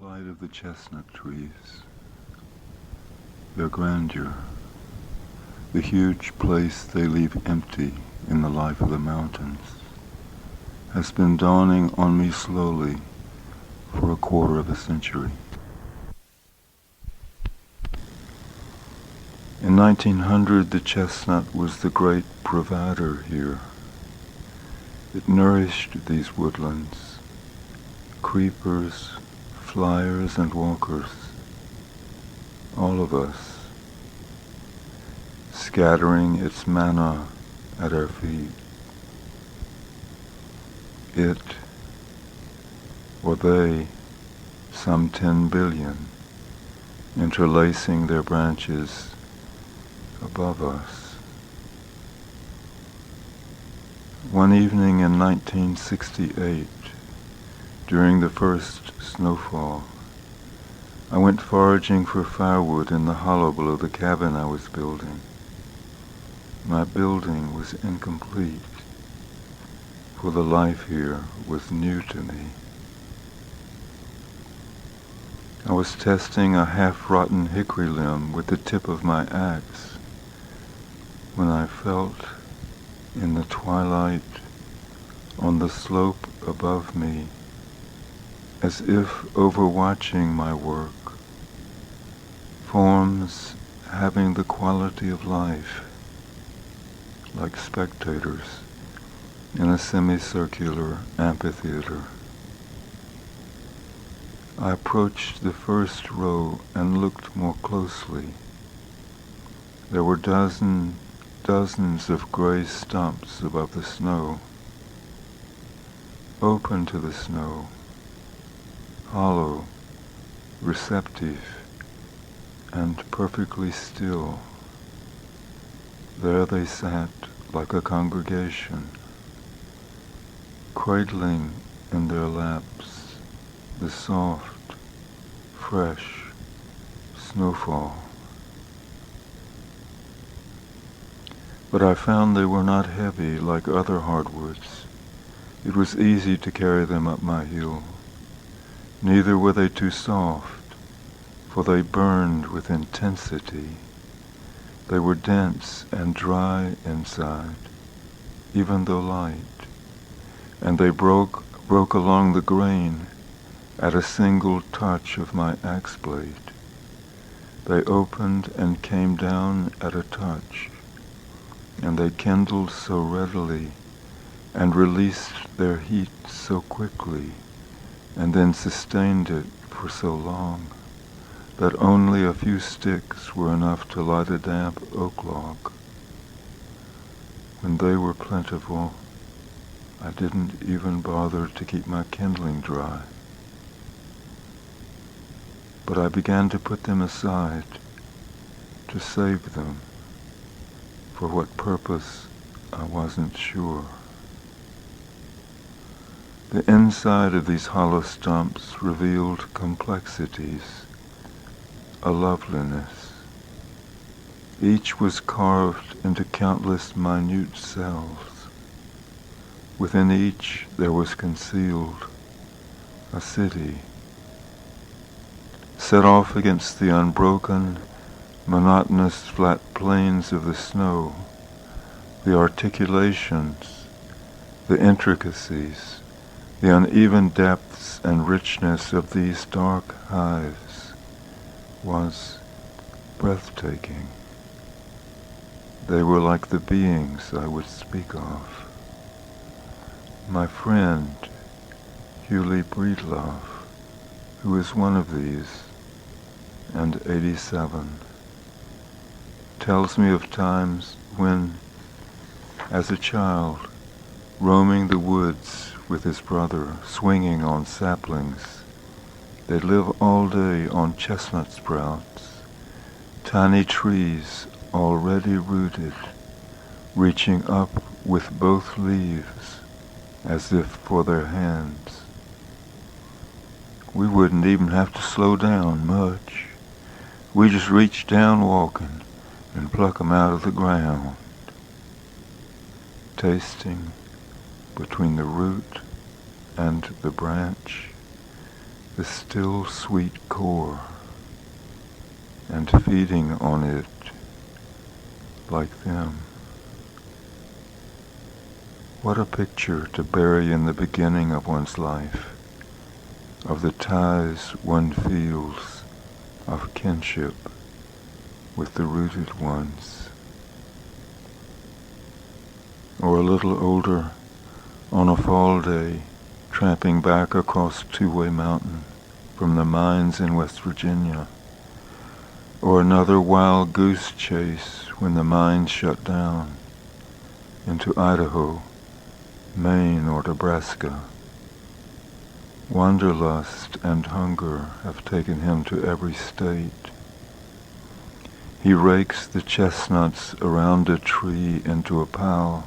plight of the chestnut trees, their grandeur, the huge place they leave empty in the life of the mountains, has been dawning on me slowly for a quarter of a century. In 1900, the chestnut was the great provider here. It nourished these woodlands, creepers, flyers, and walkers, all of us, scattering its manna at our feet. It, or they, some 10 billion, interlacing their branches above us. One evening in 1968, during the first snowfall, I went foraging for firewood in the hollow below the cabin I was building. My building was incomplete, for the life here was new to me. I was testing a half-rotten hickory limb with the tip of my axe when I felt, in the twilight, on the slope above me, as if overwatching my work, forms having the quality of life, like spectators in a semicircular amphitheater. I approached the first row and looked more closely. There were dozens of gray stumps above the snow, open to the snow, hollow, receptive, and perfectly still. There they sat like a congregation, cradling in their laps the soft, fresh snowfall. But I found they were not heavy like other hardwoods. It was easy to carry them up my hill. Neither were they too soft, for they burned with intensity. They were dense and dry inside, even though light, and they broke along the grain at a single touch of my axe blade. They opened and came down at a touch, and they kindled so readily and released their heat so quickly and then sustained it for so long that only a few sticks were enough to light a damp oak log. When they were plentiful, I didn't even bother to keep my kindling dry. But I began to put them aside, to save them. For what purpose, I wasn't sure. The inside of these hollow stumps revealed complexities, a loveliness. Each was carved into countless minute cells. Within each there was concealed a city, set off against the unbroken, monotonous flat plains of the snow, the articulations, the intricacies, the uneven depths and richness of these dark hives was breathtaking. They were like the beings I would speak of. My friend, Hewley Breedlove, who is one of these, and 87, tells me of times when, as a child, roaming the woods with his brother, swinging on saplings, they live all day on chestnut sprouts, tiny trees already rooted, reaching up with both leaves as if for their hands. We wouldn't even have to slow down much. We just reach down walking and pluck 'em out of the ground, tasting between the root and the branch the still sweet core, and feeding on it like them. What a picture to bury in the beginning of one's life, of the ties one feels of kinship with the rooted ones. Or a little older, on a fall day, tramping back across Two-Way Mountain from the mines in West Virginia. Or another wild goose chase when the mines shut down into Idaho, Maine, or Nebraska. Wanderlust and hunger have taken him to every state. He rakes the chestnuts around a tree into a pile,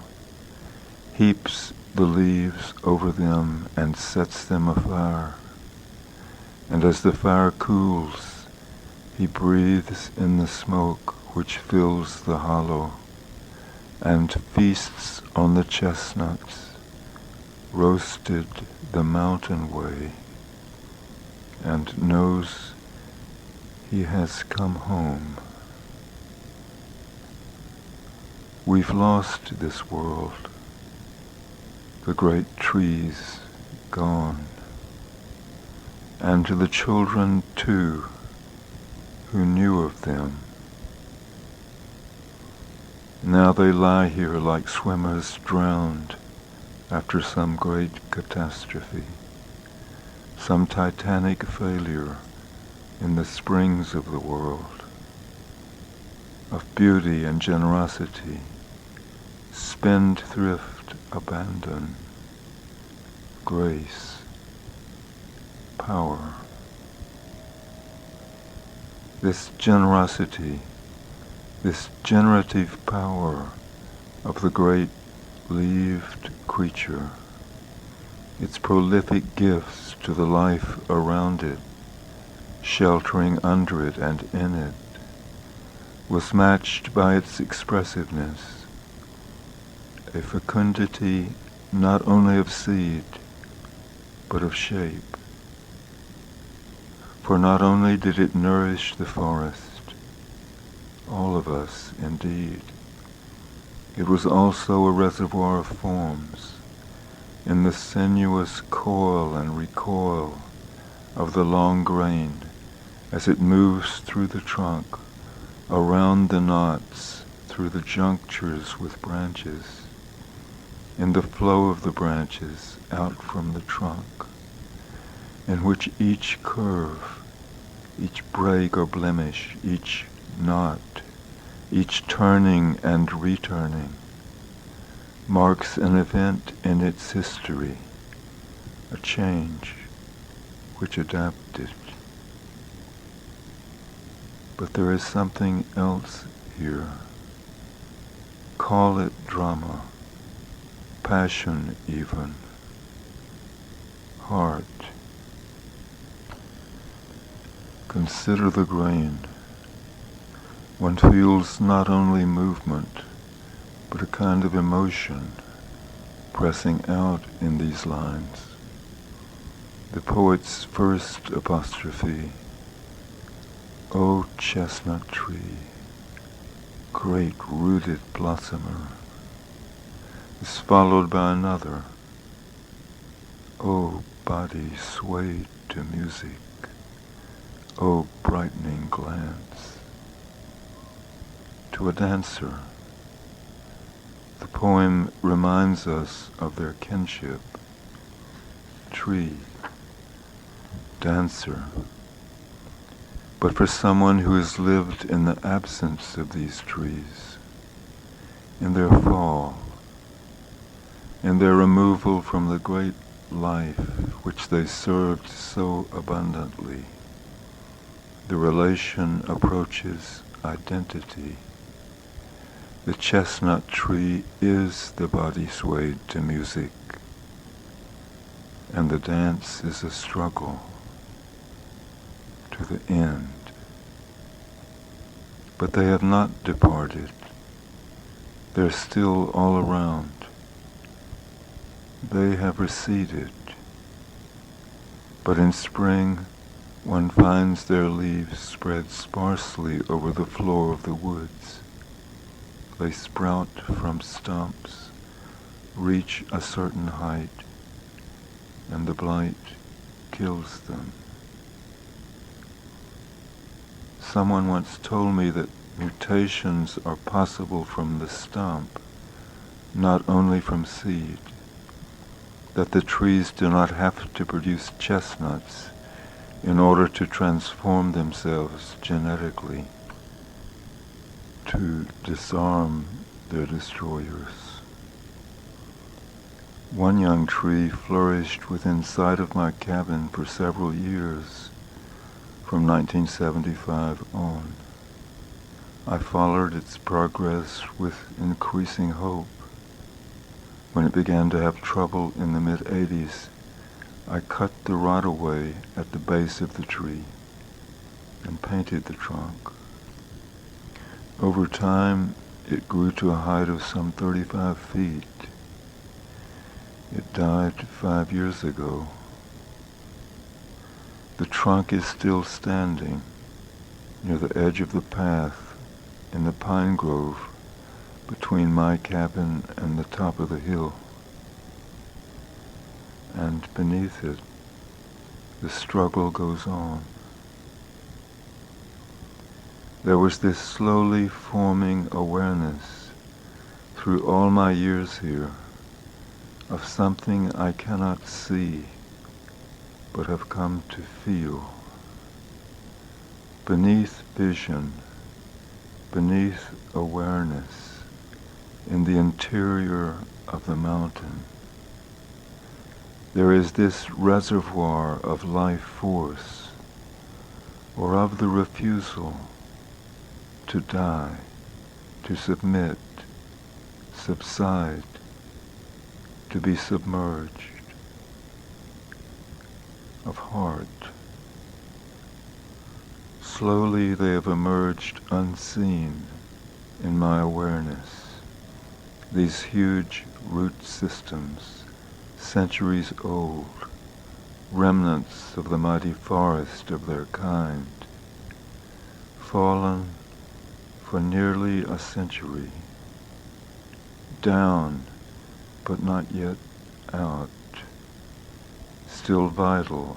heaps the leaves over them and sets them afire. And as the fire cools, he breathes in the smoke which fills the hollow and feasts on the chestnuts, roasted the mountain way, and knows he has come home. We've lost this world, the great trees gone, and to the children too who knew of them. Now they lie here like swimmers drowned after some great catastrophe, some titanic failure in the springs of the world, of beauty and generosity, spendthrift abandon, grace, power. This generosity, this generative power of the great leaved creature, its prolific gifts to the life around it, sheltering under it and in it, was matched by its expressiveness, a fecundity not only of seed, but of shape. For not only did it nourish the forest, all of us indeed, it was also a reservoir of forms, in the sinuous coil and recoil of the long grain as it moves through the trunk, around the knots, through the junctures with branches, in the flow of the branches out from the trunk, in which each curve, each break or blemish, each knot, each turning and returning, marks an event in its history, a change which adapted. But there is something else here. Call it drama, passion even, heart. Consider the grain. One feels not only movement, but a kind of emotion pressing out in these lines. The poet's first apostrophe, O chestnut tree, great rooted blossomer, is followed by another, O body swayed to music, O brightening glance. To a dancer, the poem reminds us of their kinship. Tree, dancer. But for someone who has lived in the absence of these trees, in their fall, in their removal from the great life which they served so abundantly, the relation approaches identity. The chestnut tree is the body swayed to music, and the dance is a struggle to the end. But they have not departed. They're still all around. They have receded, but in spring one finds their leaves spread sparsely over the floor of the woods. They sprout from stumps, reach a certain height, and the blight kills them. Someone once told me that mutations are possible from the stump, not only from seed, that the trees do not have to produce chestnuts in order to transform themselves genetically, to disarm their destroyers. One young tree flourished within sight of my cabin for several years, from 1975 on. I followed its progress with increasing hope. When it began to have trouble in the mid-'80s, I cut the rot away at the base of the tree and painted the trunk. Over time, it grew to a height of some 35 feet. It died 5 years ago. The trunk is still standing near the edge of the path in the pine grove between my cabin and the top of the hill. And beneath it, the struggle goes on. There was this slowly forming awareness through all my years here of something I cannot see but have come to feel. Beneath vision, beneath awareness, in the interior of the mountain, there is this reservoir of life force, or of the refusal to die, to submit, subside, to be submerged, of heart. Slowly they have emerged unseen in my awareness, these huge root systems, centuries old, remnants of the mighty forest of their kind, fallen for nearly a century, down but not yet out, still vital,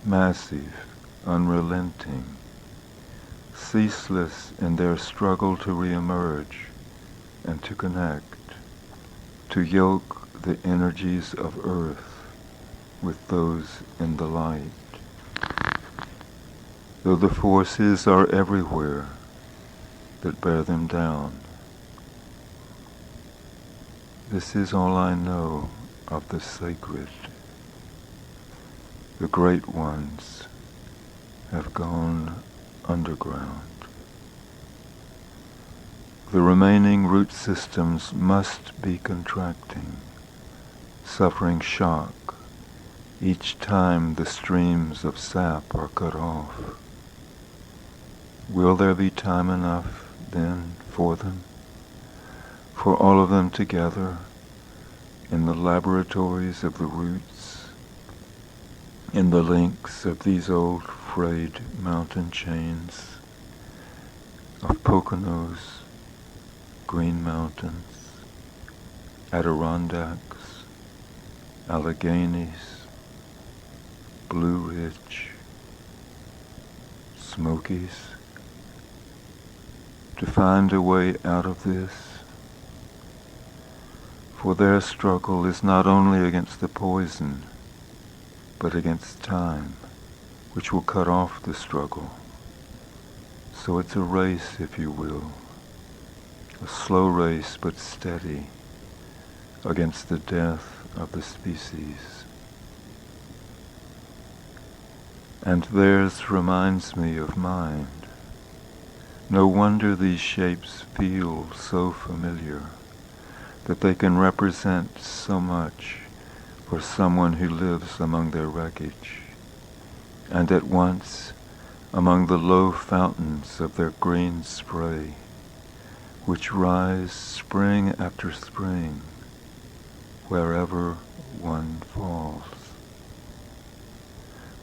massive, unrelenting, ceaseless in their struggle to re-emerge and to connect, to yoke the energies of earth with those in the light. Though the forces are everywhere that bear them down, this is all I know of the sacred. The great ones have gone underground. The remaining root systems must be contracting, suffering shock each time the streams of sap are cut off. Will there be time enough then for them? For all of them together in the laboratories of the roots, in the links of these old frayed mountain chains of Poconos, Green Mountains, Adirondacks, Alleghenies, Blue Ridge, Smokies, to find a way out of this. For their struggle is not only against the poison, but against time, which will cut off the struggle. So it's a race, if you will, a slow race but steady, against the death of the species. And theirs reminds me of mine. No wonder these shapes feel so familiar, that they can represent so much for someone who lives among their wreckage, and at once among the low fountains of their green spray, which rise spring after spring, wherever one falls.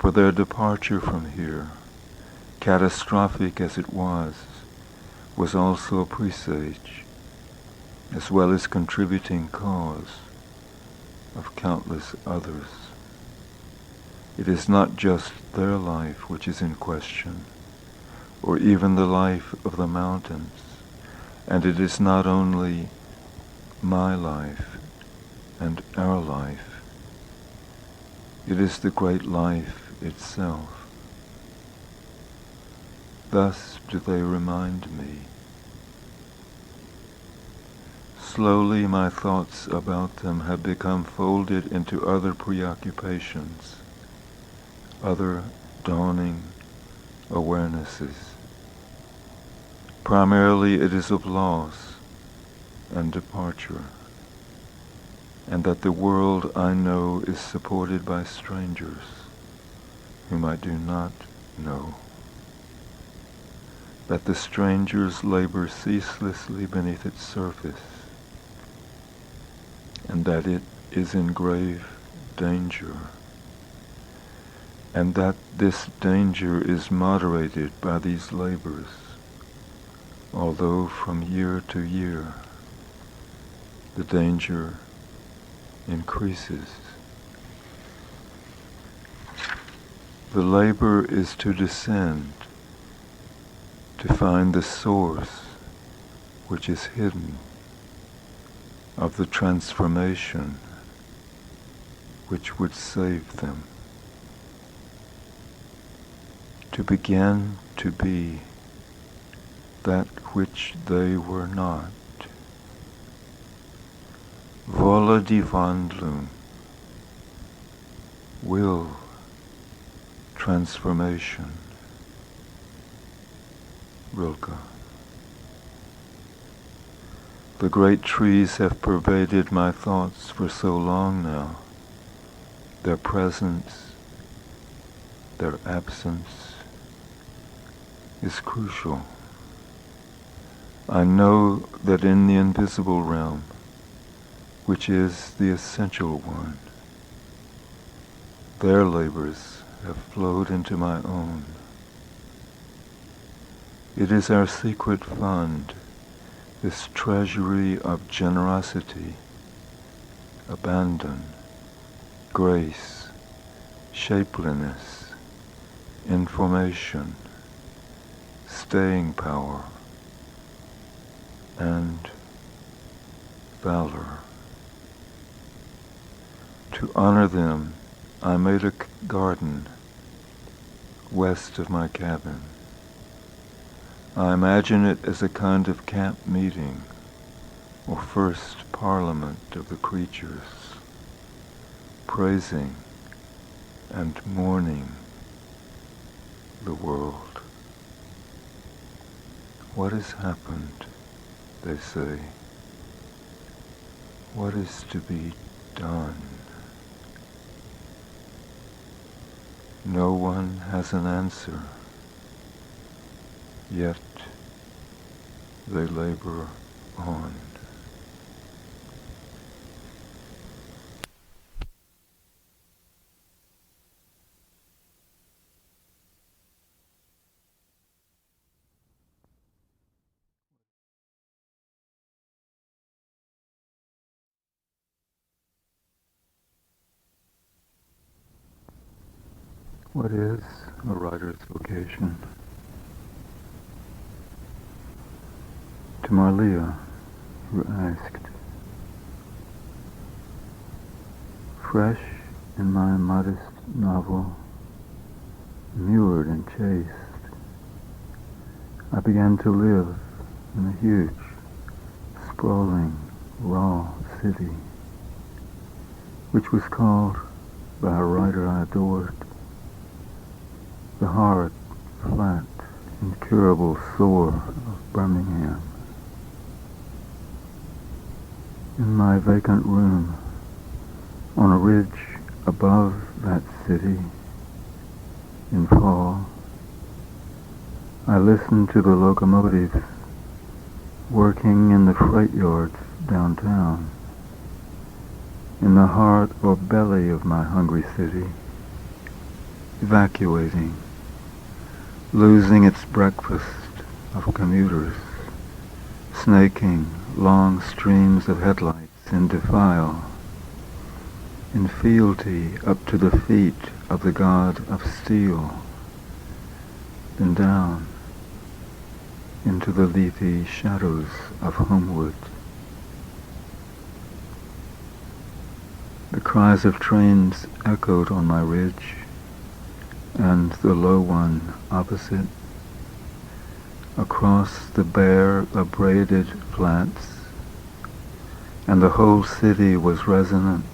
for their departure from here, catastrophic as it was also a presage, as well as contributing cause of countless others. It is not just their life which is in question, or even the life of the mountains, and it is not only my life and our life, it is the great life itself. Thus do they remind me. Slowly my thoughts about them have become folded into other preoccupations, other dawning awarenesses. Primarily it is of loss and departure, and that the world I know is supported by strangers whom I do not know. That the strangers labor ceaselessly beneath its surface, and that it is in grave danger, and that this danger is moderated by these labors, although from year to year the danger increases. The labor is to descend, to find the source which is hidden of the transformation which would save them, to begin to be that which they were not. Volle die Wandlung, will, transformation. Rilke. The great trees have pervaded my thoughts for so long now. Their presence, their absence is crucial. I know that in the invisible realm, which is the essential one, their labors have flowed into my own. It is our secret fund, this treasury of generosity, abandon, grace, shapeliness, information, staying power, and valor. To honor them, I made a garden west of my cabin. I imagine it as a kind of camp meeting, or first parliament of the creatures, praising and mourning the world. What has happened, they say? What is to be done? No one has an answer, yet they labor on. What is a writer's vocation? To Marlia, who asked, fresh in my modest novel, immured and chaste, I began to live in a huge, sprawling, raw city, which was called, by a writer I adored, the hard, flat, incurable sore of Birmingham. In my vacant room, on a ridge above that city, in fall, I listened to the locomotives working in the freight yards downtown, in the heart or belly of my hungry city. evacuating, losing its breakfast of commuters, snaking long streams of headlights in defile, in fealty up to the feet of the god of steel, then down into the leafy shadows of Homewood. The cries of trains echoed on my ridge, and the low one opposite, across the bare, abraded flats, and the whole city was resonant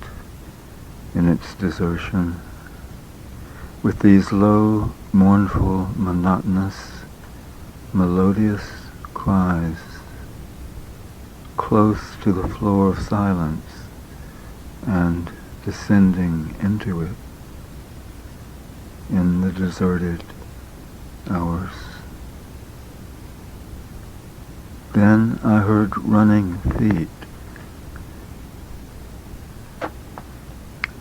in its desertion, with these low, mournful, monotonous, melodious cries, close to the floor of silence and descending into it in the deserted hours. Then I heard running feet,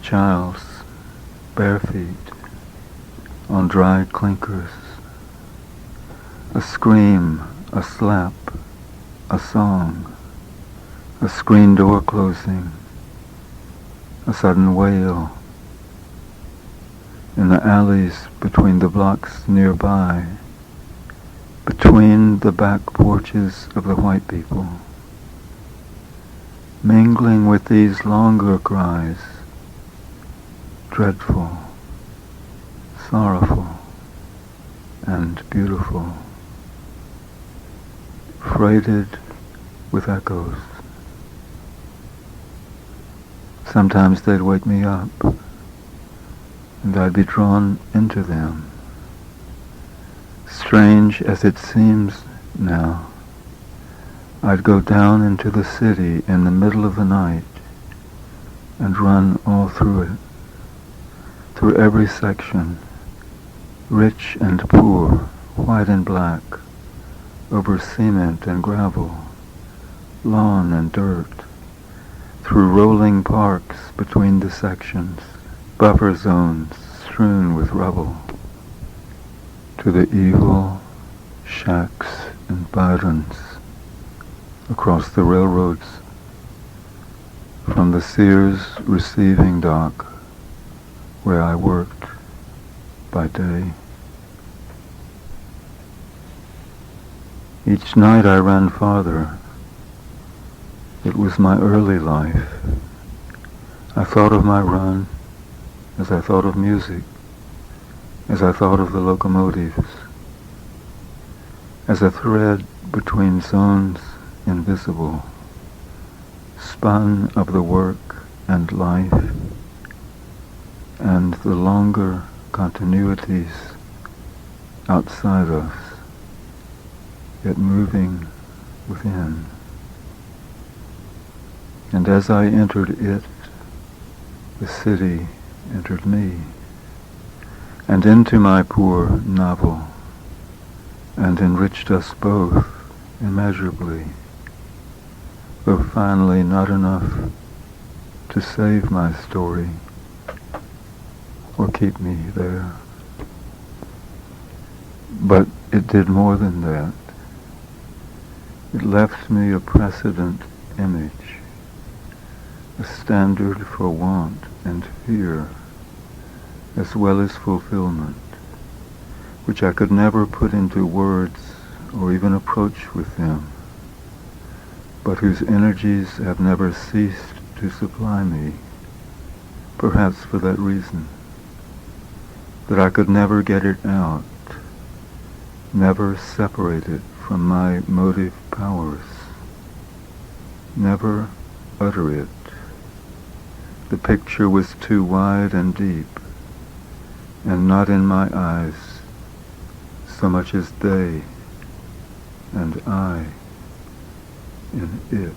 child's bare feet on dry clinkers, a scream, a slap, a song, a screen door closing, a sudden wail. In the alleys between the blocks nearby, between the back porches of the white people, mingling with these longer cries, dreadful, sorrowful, and beautiful, freighted with echoes. Sometimes they'd wake me up, and I'd be drawn into them. Strange as it seems now, I'd go down into the city in the middle of the night and run all through it, through every section, rich and poor, white and black, over cement and gravel, lawn and dirt, through rolling parks between the sections, buffer zones strewn with rubble, to the evil shacks and byrons across the railroads, from the Sears receiving dock where I worked by day. Each night I ran farther. It was my early life. I thought of my run as I thought of music, as I thought of the locomotives, as a thread between zones invisible, spun of the work and life, and the longer continuities outside us, yet moving within. And as I entered it, the city entered me, and into my poor novel, and enriched us both immeasurably, though finally not enough to save my story or keep me there. But it did more than that. It left me a precedent image, a standard for want and fear, as well as fulfillment, which I could never put into words or even approach with them, but whose energies have never ceased to supply me, perhaps for that reason, that I could never get it out, never separate it from my motive powers, never utter it. The picture was too wide and deep, and not in my eyes so much as they and I in it.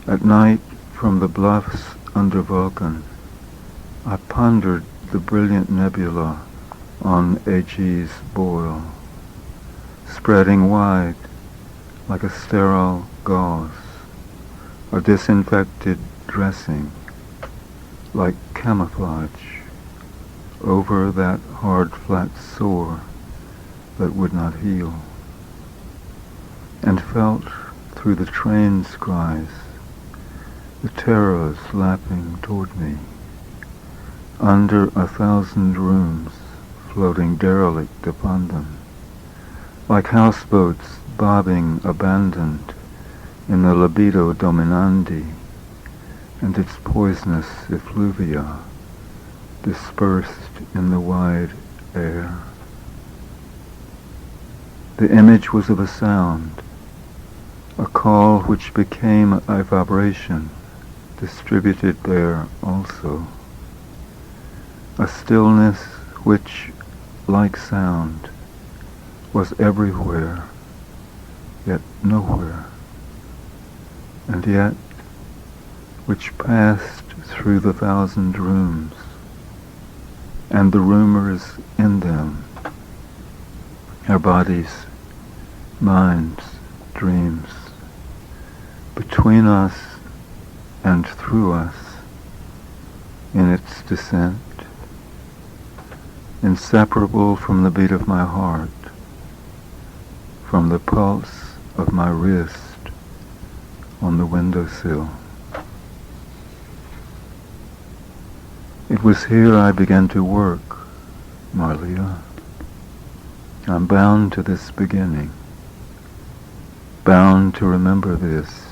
At night, from the bluffs under Vulcan, I pondered the brilliant nebula on Aegis boil, spreading wide like a sterile gauze, a disinfected dressing, like camouflage, over that hard flat sore that would not heal, and felt through the train's cries the terrors lapping toward me, under 1,000 rooms floating derelict upon them, like houseboats bobbing abandoned in the libido dominandi and its poisonous effluvia dispersed in the wide air. The image was of a sound, a call which became a vibration distributed there also, a stillness which, like sound, was everywhere, yet nowhere, and yet which passed through the 1,000 rooms, and the roomers in them, our bodies, minds, dreams, between us and through us in its descent, inseparable from the beat of my heart, from the pulse of my wrist on the windowsill. It was here I began to work, Marlia. I'm bound to this beginning, bound to remember this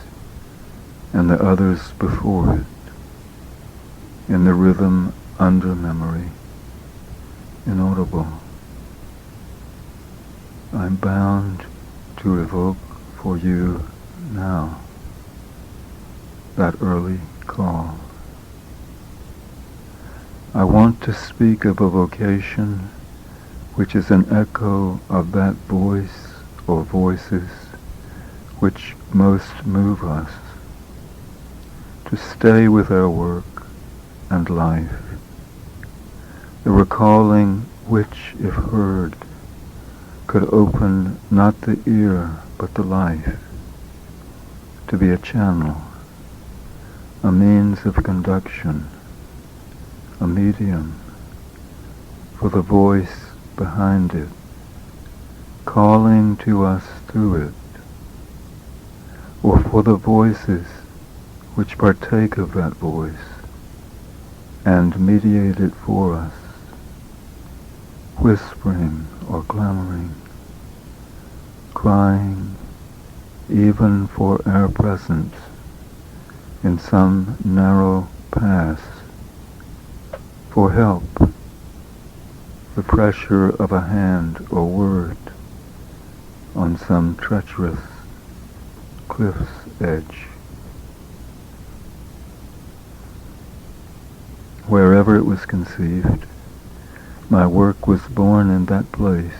and the others before it, in the rhythm under memory, inaudible. I'm bound to evoke for you now that early call. I want to speak of a vocation which is an echo of that voice or voices which most move us, to stay with our work and life, the recalling which, if heard, could open not the ear but the life, to be a channel, a means of conduction, a medium for the voice behind it, calling to us through it, or for the voices which partake of that voice and mediate it for us, whispering or clamoring, crying even for our presence in some narrow path, for help, the pressure of a hand or word on some treacherous cliff's edge. Wherever it was conceived, my work was born in that place,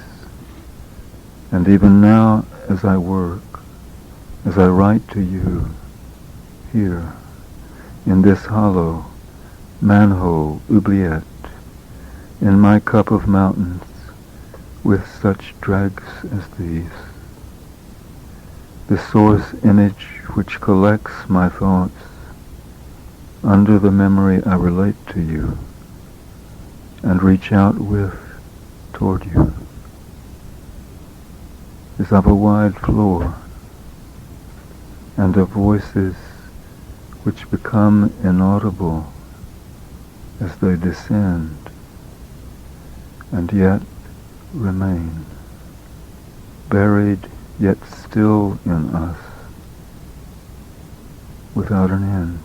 and even now as I work, as I write to you, here, in this hollow manhole oubliette, in my cup of mountains, with such dregs as these, the source image which collects my thoughts under the memory I relate to you and reach out with toward you, is of a wide floor and of voices which become inaudible as they descend and yet remain, buried yet still in us, without an end.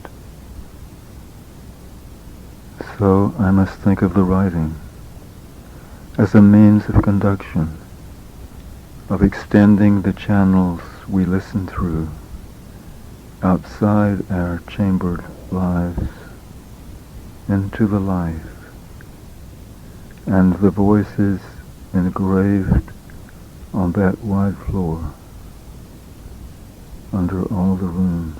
So I must think of the writing as a means of conduction, of extending the channels we listen through outside our chambered lives into the life, and the voices engraved on that wide floor under all the rooms.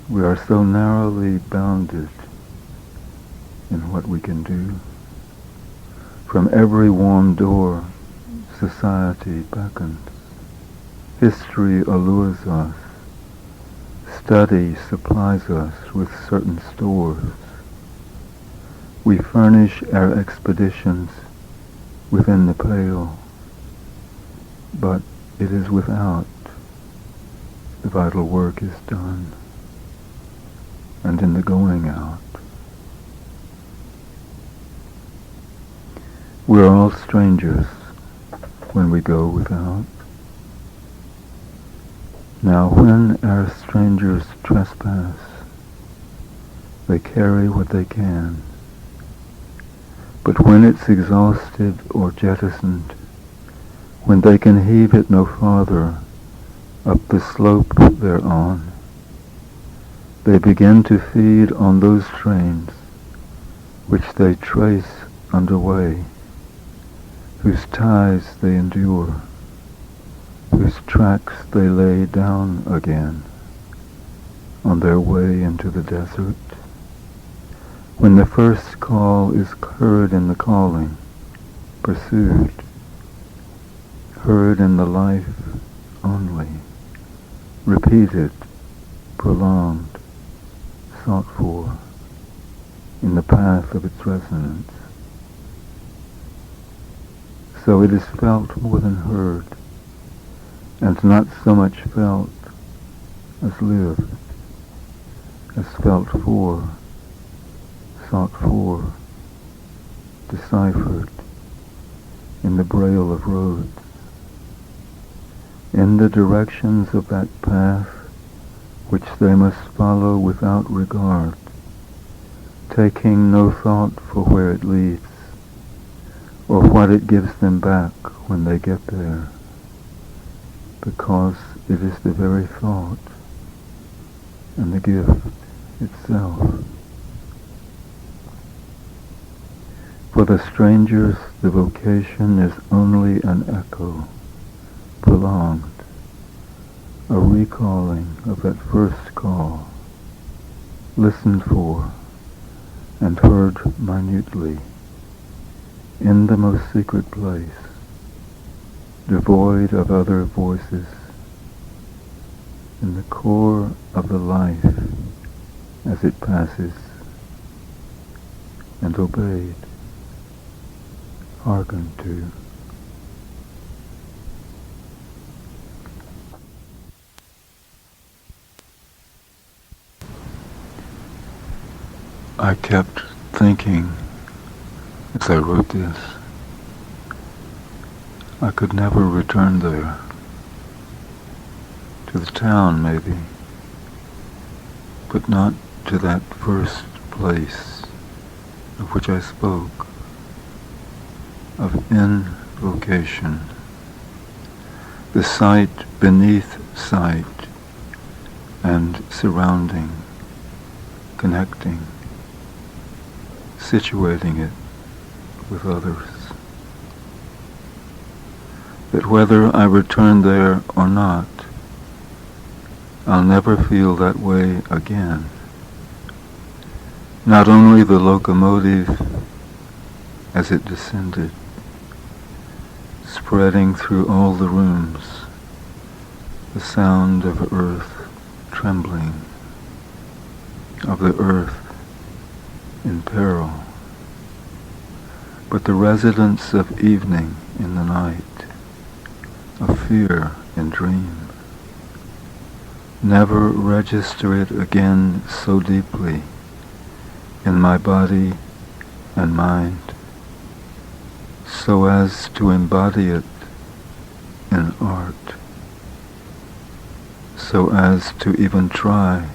We are so narrowly bounded in what we can do. From every warm door, society beckons. History allures us. Study supplies us with certain stores, We furnish our expeditions within the pale, but it is without the vital work is done, and in the going out. We are all strangers when we go without. Now when our strangers trespass, they carry what they can. But when it's exhausted or jettisoned, when they can heave it no farther up the slope they're on, they begin to feed on those trains which they trace underway, whose ties they endure, whose tracks they lay down again on their way into the desert. When the first call is heard in the calling, pursued, heard in the life only, repeated, prolonged, sought for, in the path of its resonance. So it is felt more than heard, and not so much felt as lived, as felt for, sought for, deciphered in the braille of roads, in the directions of that path which they must follow without regard, taking no thought for where it leads, or what it gives them back when they get there, because it is the very thought and the gift itself. For the strangers, the vocation is only an echo, prolonged, a recalling of that first call, listened for and heard minutely, in the most secret place, devoid of other voices, in the core of the life as it passes, and obeyed, hearkened to. I kept thinking as I wrote this, I could never return there, to the town maybe, but not to that first place of which I spoke, of invocation, the sight beneath sight and surrounding, connecting, situating it with others. That whether I return there or not, I'll never feel that way again. Not only the locomotive as it descended, spreading through all the rooms, the sound of earth trembling, of the earth in peril, but the residence of evening in the night, of fear in dream. Never register it again so deeply in my body and mind, so as to embody it in art, so as to even try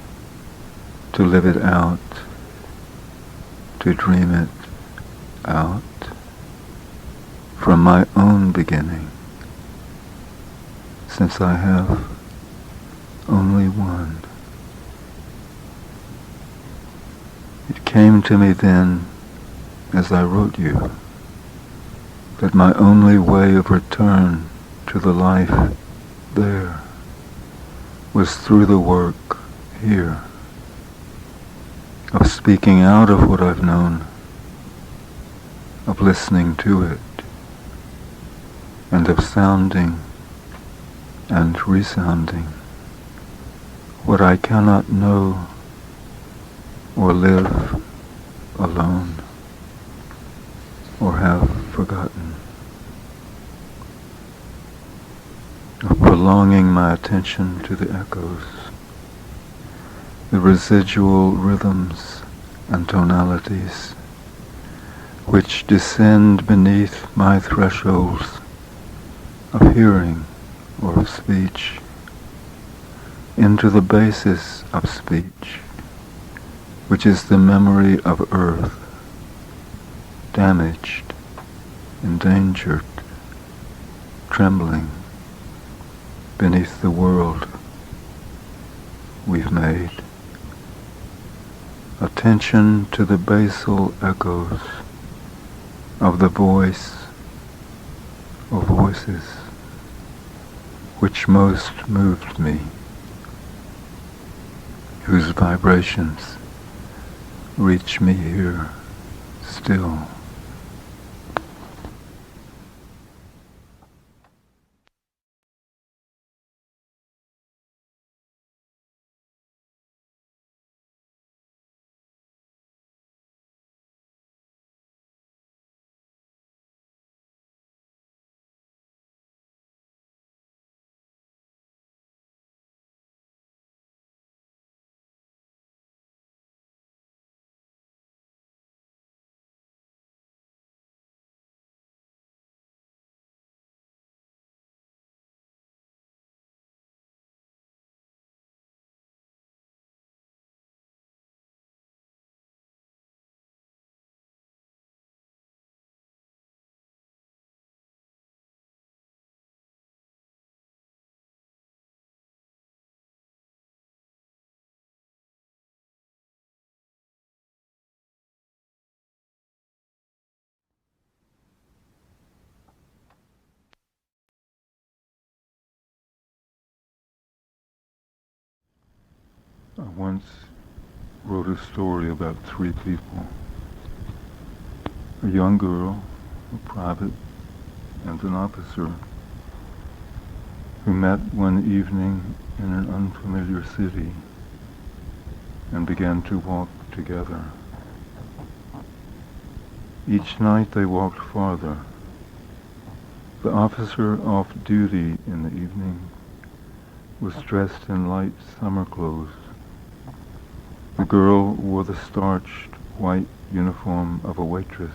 to live it out, to dream it out from my own beginning, since I have only one. It came to me then, as I wrote you, that my only way of return to the life there was through the work here, of speaking out of what I've known, of listening to it, and of sounding and resounding what I cannot know or live alone. or have forgotten, of prolonging my attention to the echoes, the residual rhythms and tonalities which descend beneath my thresholds of hearing or of speech into the basis of speech, which is the memory of earth, damaged, endangered, trembling beneath the world we've made. Attention to the basal echoes of the voice or voices which most moved me, whose vibrations reach me here still. I once wrote a story about three people: a young girl, a private, and an officer, who met one evening in an unfamiliar city and began to walk together. Each night they walked farther. The officer off duty in the evening was dressed in light summer clothes. The girl wore the starched white uniform of a waitress.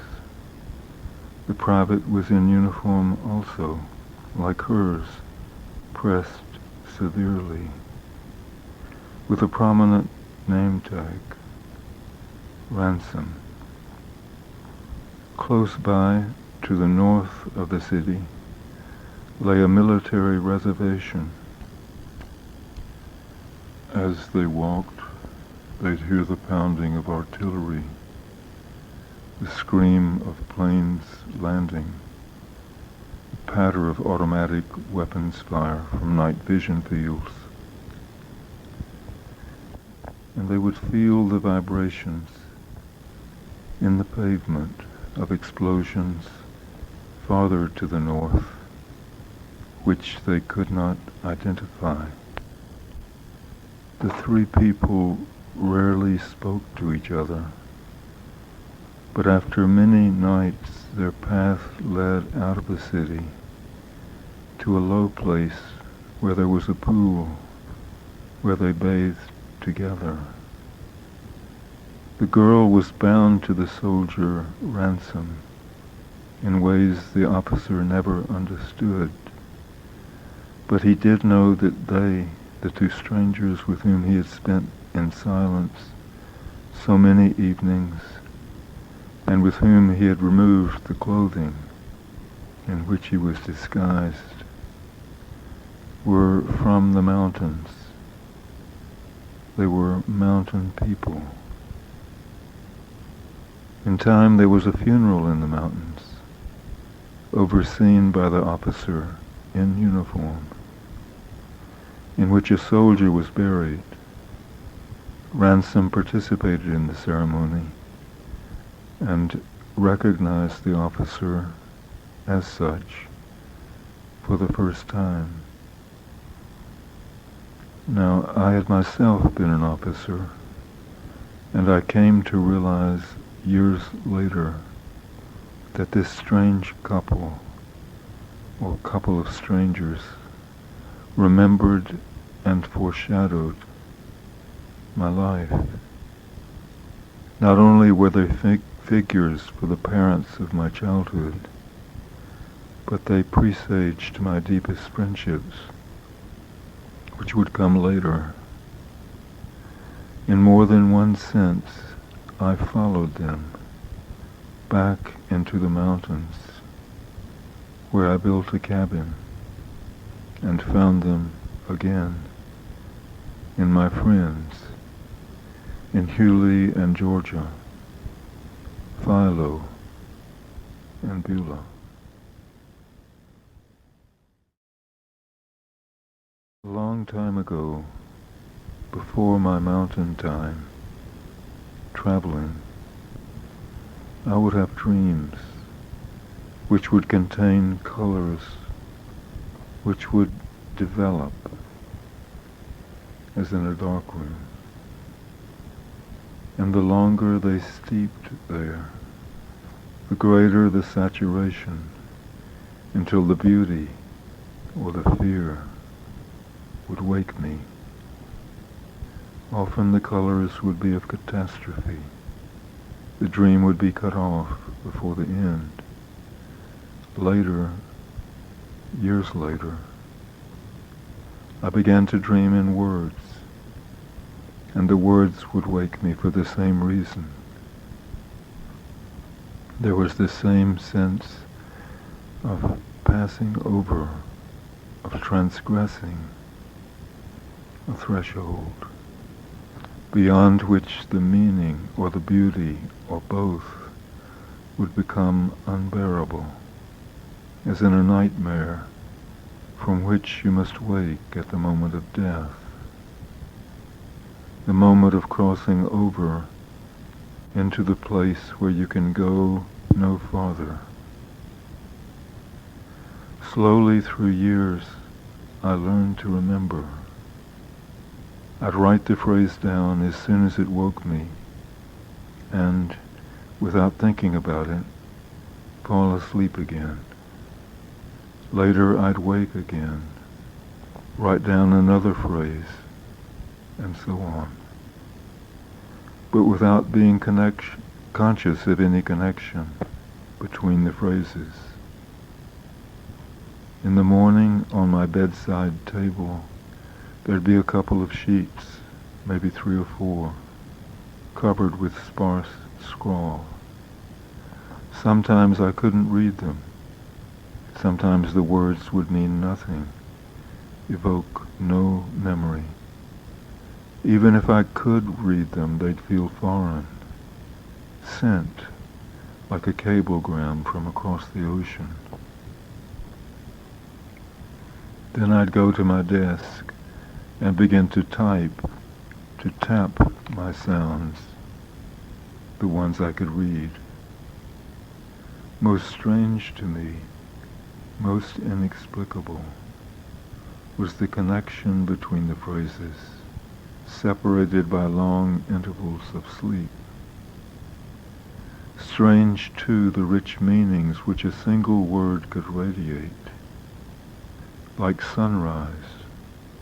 The private was in uniform also, like hers, pressed severely, with a prominent name tag, Ransom. Close by, to the north of the city, lay a military reservation. As they walked, they'd hear the pounding of artillery, the scream of planes landing, the patter of automatic weapons fire from night vision fields. And they would feel the vibrations in the pavement of explosions farther to the north, which they could not identify. The three people rarely spoke to each other, but after many nights their path led out of the city to a low place where there was a pool where they bathed together. The girl was bound to the soldier Ransom in ways the officer never understood, but he did know that they, the two strangers with whom he had spent in silence so many evenings, and with whom he had removed the clothing in which he was disguised, were from the mountains. They were mountain people. In time there was a funeral in the mountains, overseen by the officer in uniform, in which a soldier was buried. Ransom participated in the ceremony and recognized the officer as such for the first time. Now, I had myself been an officer, and I came to realize years later that this strange couple, or couple of strangers, remembered and foreshadowed my life. Not only were they figures for the parents of my childhood, but they presaged my deepest friendships, which would come later. In more than one sense, I followed them back into the mountains, where I built a cabin and found them again in my friends in Hewley and Georgia, Philo and Beulah. A long time ago, before my mountain time, traveling, I would have dreams which would contain colors which would develop as in a dark room. And the longer they steeped there, the greater the saturation, until the beauty or the fear would wake me. Often the colors would be of catastrophe. The dream would be cut off before the end. Later, years later, I began to dream in words, and the words would wake me for the same reason. There was the same sense of passing over, of transgressing a threshold, beyond which the meaning or the beauty or both would become unbearable, as in a nightmare from which you must wake at the moment of death, the moment of crossing over into the place where you can go no farther. Slowly through years, I learned to remember. I'd write the phrase down as soon as it woke me, and, without thinking about it, fall asleep again. Later I'd wake again, write down another phrase, and so on. But without being conscious of any connection between the phrases. In the morning, on my bedside table, there'd be a couple of sheets, maybe 3 or 4, covered with sparse scrawl. Sometimes I couldn't read them. Sometimes the words would mean nothing, evoke no memory. Even if I could read them, they'd feel foreign, sent like a cablegram from across the ocean. Then I'd go to my desk and begin to type, to tap my sounds, the ones I could read. Most strange to me, most inexplicable, was the connection between the phrases, separated by long intervals of sleep. Strange, too, the rich meanings which a single word could radiate, like sunrise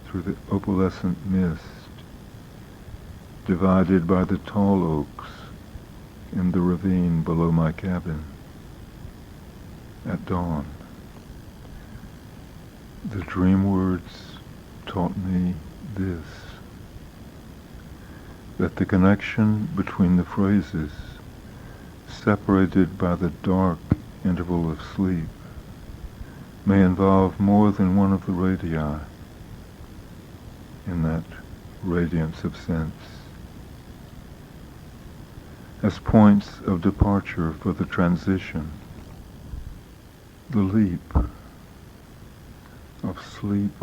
through the opalescent mist, divided by the tall oaks in the ravine below my cabin at dawn. The dream words taught me this, that the connection between the phrases, separated by the dark interval of sleep, may involve more than one of the radii in that radiance of sense, as points of departure for the transition, the leap of sleep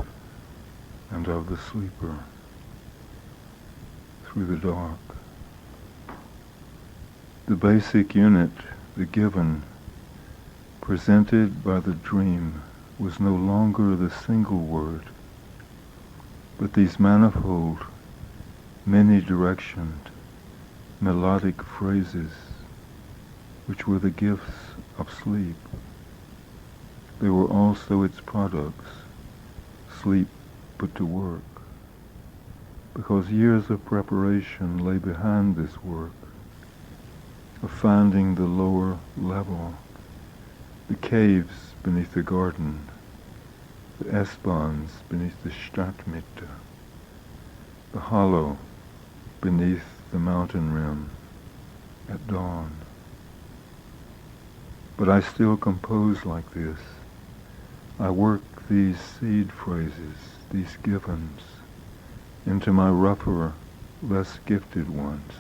and of the sleeper through the dark. The basic unit, the given, presented by the dream, was no longer the single word, but these manifold, many-directioned, melodic phrases, which were the gifts of sleep. They were also its products, sleep put to work, because years of preparation lay behind this work of finding the lower level, the caves beneath the garden, the S-bahns beneath the Stadtmitte, the hollow beneath the mountain rim at dawn. But I still compose like this. I work these seed phrases, these givens, into my rougher, less gifted ones,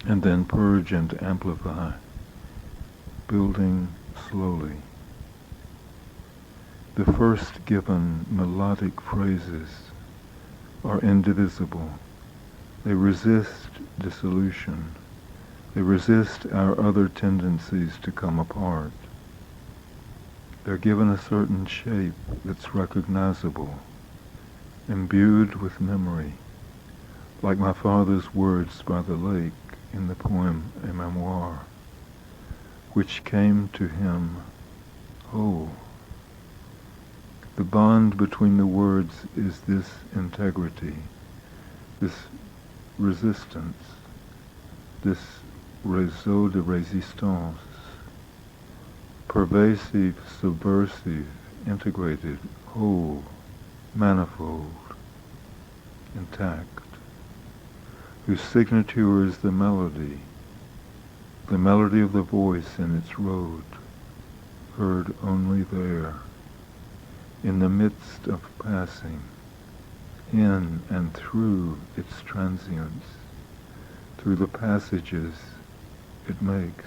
and then purge and amplify, building slowly. The first given melodic phrases are indivisible. They resist dissolution. They resist our other tendencies to come apart. They're given a certain shape that's recognizable, imbued with memory, like my father's words by the lake in the poem A Memoir, which came to him whole. The bond between the words is this integrity, this resistance, this réseau de résistance, pervasive, subversive, integrated, whole, manifold, intact, whose signature is the melody of the voice in its road, heard only there, in the midst of passing, in and through its transience, through the passages it makes.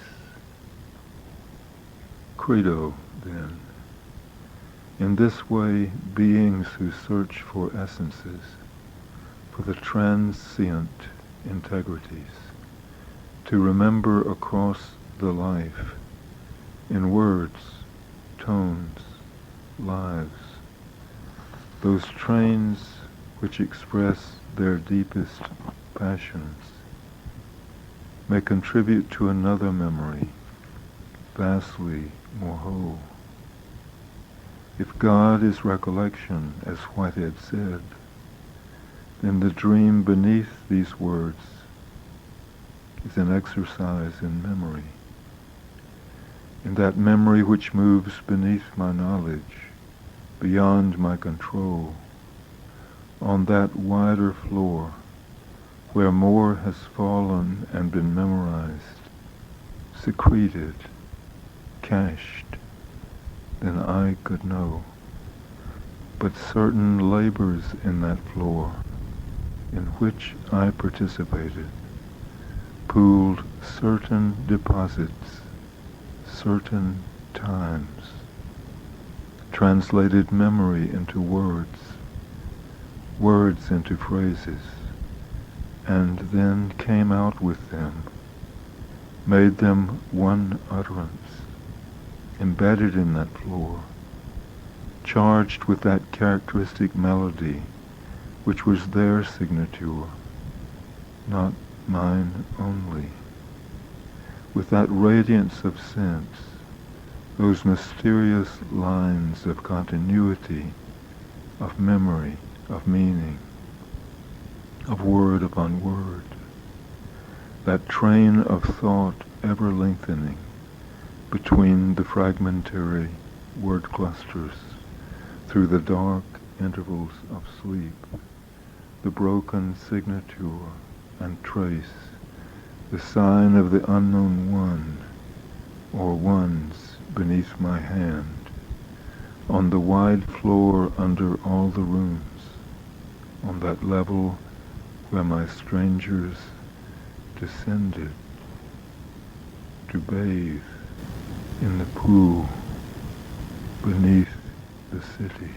Credo, then. In this way, beings who search for essences, for the transient integrities, to remember across the life, in words, tones, lives, those trains which express their deepest passions, may contribute to another memory, vastly more whole. If God is recollection, as Whitehead said, then the dream beneath these words is an exercise in memory, in that memory which moves beneath my knowledge, beyond my control, on that wider floor where more has fallen and been memorized, secreted, cached, than I could know. But certain labors in that floor, in which I participated, pooled certain deposits, certain times, translated memory into words, words into phrases, and then came out with them, made them one utterance, embedded in that floor, charged with that characteristic melody which was their signature, not mine only, with that radiance of sense, those mysterious lines of continuity, of memory, of meaning, of word upon word, that train of thought ever lengthening between the fragmentary word clusters, through the dark intervals of sleep, the broken signature and trace, the sign of the unknown one, or ones beneath my hand, on the wide floor under all the rooms, on that level where my strangers descended to bathe in the pool beneath the city.